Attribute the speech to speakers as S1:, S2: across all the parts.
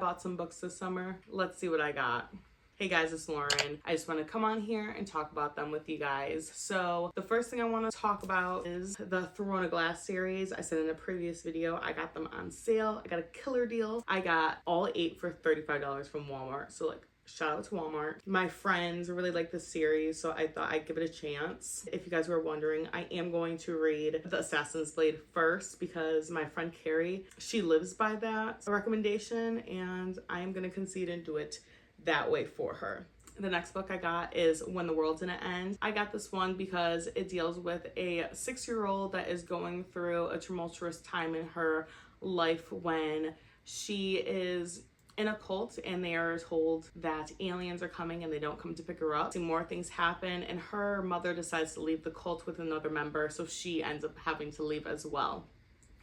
S1: bought some books this summer. Let's see what I got. Hey guys, it's Lauren. I just want to come on here and talk about them with you guys. So the first thing I want to talk about is the Throne of Glass series. I said in a previous video, I got them on sale. I got a killer deal. I got all 8 for $35 from Walmart. So like, shout out to Walmart. My friends really like this series, so I thought I'd give it a chance. If you guys were wondering, I am going to read The Assassin's Blade first because my friend Carrie, she lives by that recommendation, and I am going to concede and do it that way for her. The next book I got is When the World's Gonna End. I got this one because it deals with a 6-year-old that is going through a tumultuous time in her life when she is in a cult and they are told that aliens are coming and they don't come to pick her up. More things happen and her mother decides to leave the cult with another member, so she ends up having to leave as well.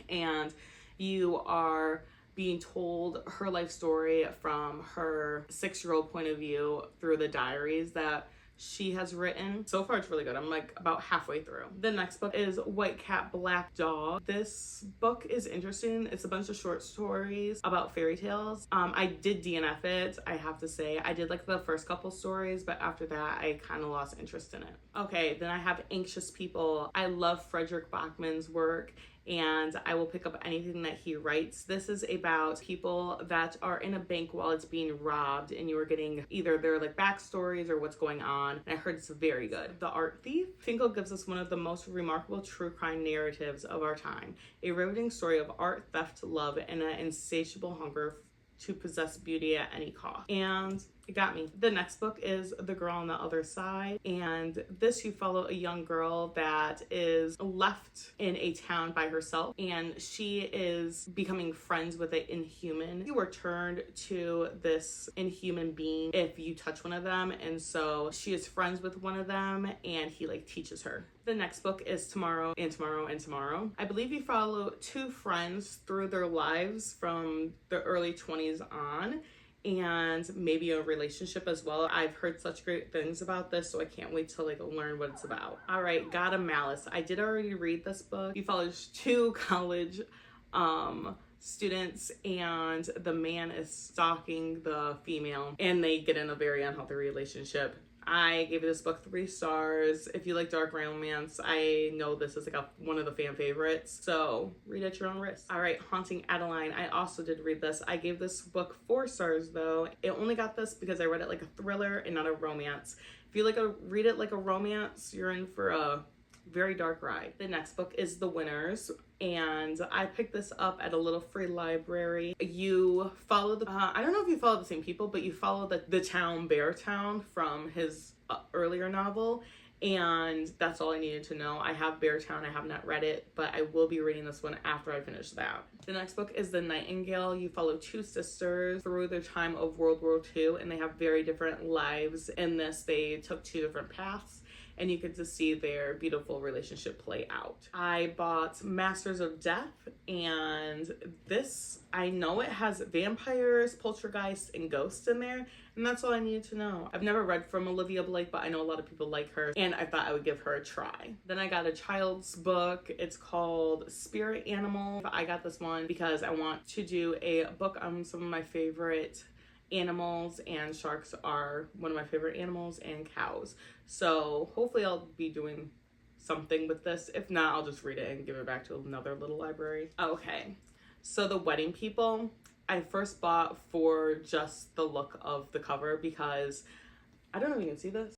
S1: And you are being told her life story from her 6-year-old point of view through the diaries that she has written. So far it's really good. I'm like about halfway through. The next book is White Cat Black Dog. This book is interesting. It's a bunch of short stories about fairy tales. I did DNF it, I have to say. I did like the first couple stories, but after that I kind of lost interest in it. Okay, then I have Anxious People. I love Frederick Bachman's work and I will pick up anything that he writes. This is about people that are in a bank while it's being robbed and you are getting either their like backstories or what's going on. And I heard it's very good. The Art Thief. Finkel gives us one of the most remarkable true crime narratives of our time. A riveting story of art, theft, love, and an insatiable hunger to possess beauty at any cost. And it got me. The next book is The Girl on the Other Side, and this you follow a young girl that is left in a town by herself and she is becoming friends with an inhuman. You are turned to this inhuman being if you touch one of them, and so she is friends with one of them and he like teaches her. The next book is Tomorrow and Tomorrow and Tomorrow. I believe you follow 2 friends through their lives from the early 20s on, and maybe a relationship as well. I've heard such great things about this, so I can't wait to like learn what it's about. All right, God of Malice. I did already read this book. You follow 2 college students and the man is stalking the female and they get in a very unhealthy relationship. I gave this book 3 stars. If you like dark romance, I know this is like one of the fan favorites, so read at your own risk. All right, Haunting Adeline. I also did read this. I gave this book 4 stars though. It only got this because I read it like a thriller and not a romance. If you read it like a romance, you're in for a very dark ride. The next book is The Winners, and I picked this up at a little free library. You follow the I don't know if you follow the same people, but you follow the town Beartown from his earlier novel, and that's all I needed to know. I have Beartown, I have not read it, but I will be reading this one after I finish that. The next book is The Nightingale. You follow 2 sisters through the time of World War II, and they have very different lives. In this, they took 2 different paths, and you get to see their beautiful relationship play out. I bought Masters of Death, and this, I know it has vampires, poltergeists, and ghosts in there, and that's all I needed to know. I've never read from Olivia Blake, but I know a lot of people like her, and I thought I would give her a try. Then I got a child's book. It's called Spirit Animal. I got this one because I want to do a book on some of my favorite animals, and sharks are one of my favorite animals, and cows. So hopefully I'll be doing something with this. If not, I'll just read it and give it back to another little library. Okay, so The Wedding People, I first bought for just the look of the cover because I don't know if you can see this.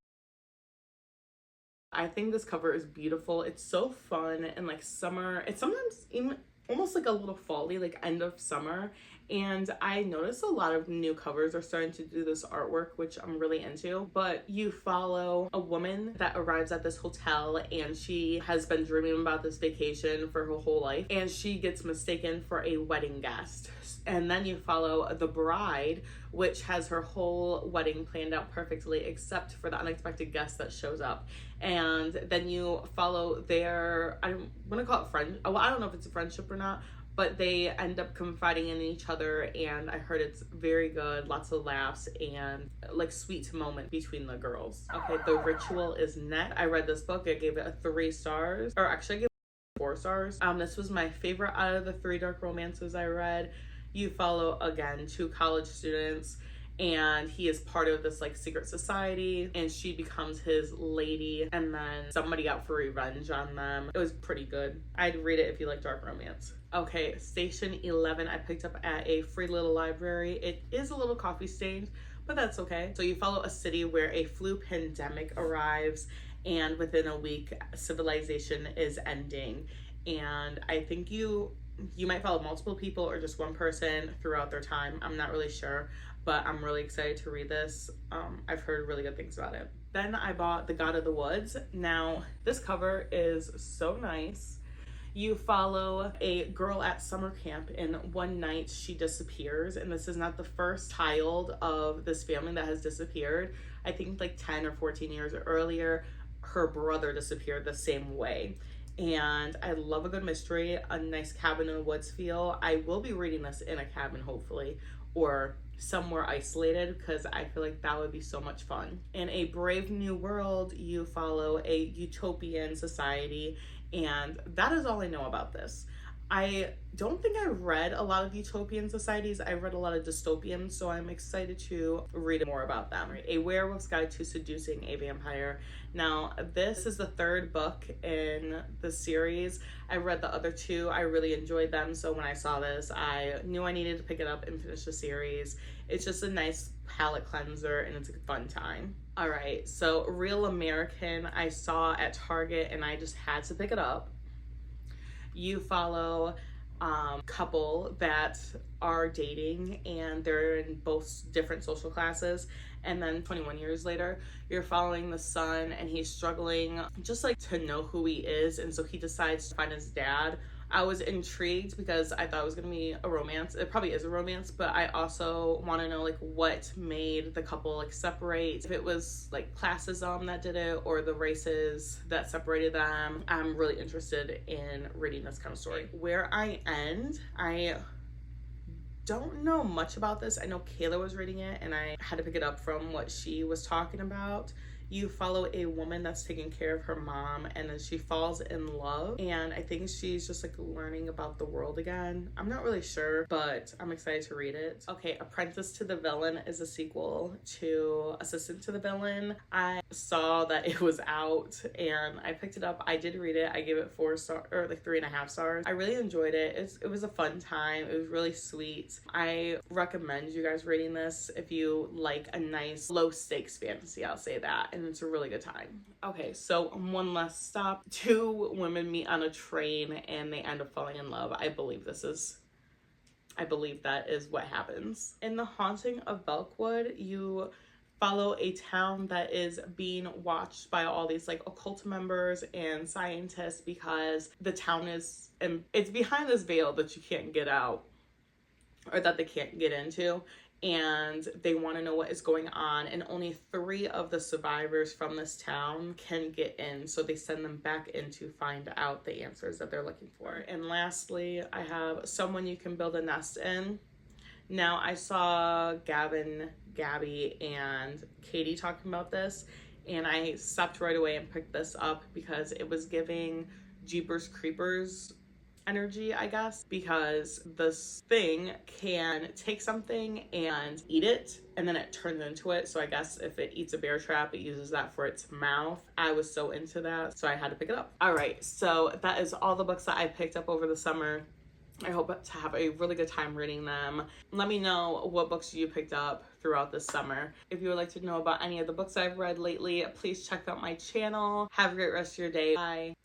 S1: I think this cover is beautiful. It's so fun and like summer. It's sometimes even almost like a little fall-y, like end of summer. And I noticed a lot of new covers are starting to do this artwork, which I'm really into. But you follow a woman that arrives at this hotel and she has been dreaming about this vacation for her whole life, and she gets mistaken for a wedding guest. And then you follow the bride, which has her whole wedding planned out perfectly except for the unexpected guest that shows up. And then you follow their, I want to call it friend. Well, I don't know if it's a friendship or not, but they end up confiding in each other, and I heard it's very good, lots of laughs and like sweet moment between the girls. Okay, The Ritual is next. I read this book. I gave it a 3 stars, or actually I gave it 4 stars. This was my favorite out of the 3 dark romances I read. You follow, again, 2 college students, and he is part of this like secret society, and she becomes his lady, and then somebody out for revenge on them. It was pretty good. I'd read it if you like dark romance. Okay, Station 11 I picked up at a free little library. It is a little coffee stained, but that's okay. So you follow a city where a flu pandemic arrives, and within a week civilization is ending. And I think you might follow multiple people or just one person throughout their time. I'm not really sure, but I'm really excited to read this. I've heard really good things about it. Then I bought The God of the Woods. Now, this cover is so nice. You follow a girl at summer camp, and one night she disappears, and this is not the first child of this family that has disappeared. I think like 10 or 14 years earlier, her brother disappeared the same way. And I love a good mystery, a nice cabin in the woods feel. I will be reading this in a cabin, hopefully, or somewhere isolated, because I feel like that would be so much fun. In A Brave New World, you follow a utopian society, and that is all I know about this. I don't think I've read a lot of utopian societies. I've read a lot of dystopian, so I'm excited to read more about them. A Werewolf's Guide to Seducing a Vampire. Now, this is the 3rd book in the series. I read the other 2. I really enjoyed them, so when I saw this, I knew I needed to pick it up and finish the series. It's just a nice palate cleanser, and it's a fun time. All right, so Real American I saw at Target, and I just had to pick it up. You follow couple that are dating, and they're in both different social classes, and then 21 years later you're following the son, and he's struggling just like to know who he is, and so he decides to find his dad. I was intrigued because I thought it was gonna be a romance. It probably is a romance, but I also want to know like what made the couple like separate. If it was like classism that did it, or the races that separated them. I'm really interested in reading this kind of story. Where I End, I don't know much about this. I know Kayla was reading it, and I had to pick it up from what she was talking about. You follow a woman that's taking care of her mom, and then she falls in love, and I think she's just like learning about the world again. I'm not really sure, but I'm excited to read it. Okay, Apprentice to the Villain is a sequel to Assistant to the Villain. I saw that it was out, and I picked it up. I did read it. I gave it 4 stars, or like 3.5 stars. I really enjoyed it. It was a fun time. It was really sweet. I recommend you guys reading this if you like a nice low stakes fantasy, I'll say that. And it's a really good time. Okay, so one last stop. 2 women meet on a train, and they end up falling in love. I believe that is what happens. In The Haunting of Belkwood, you follow a town that is being watched by all these like occult members and scientists, because the town is, and it's behind this veil that you can't get out, or that they can't get into, and they want to know what is going on, and only 3 of the survivors from this town can get in, so they send them back in to find out the answers that they're looking for. And lastly, I have Someone You Can Build a Nest In. Now, I saw Gavin, Gabby, and Katie talking about this, and I stopped right away and picked this up because it was giving Jeepers Creepers energy, I guess, because this thing can take something and eat it, and then it turns into it. So I guess if it eats a bear trap, it uses that for its mouth. I was so into that, so I had to pick it up. All right, so that is all the books that I picked up over the summer. I hope to have a really good time reading them. Let me know what books you picked up throughout this summer. If you would like to know about any of the books I've read lately, please check out my channel. Have a great rest of your day. Bye.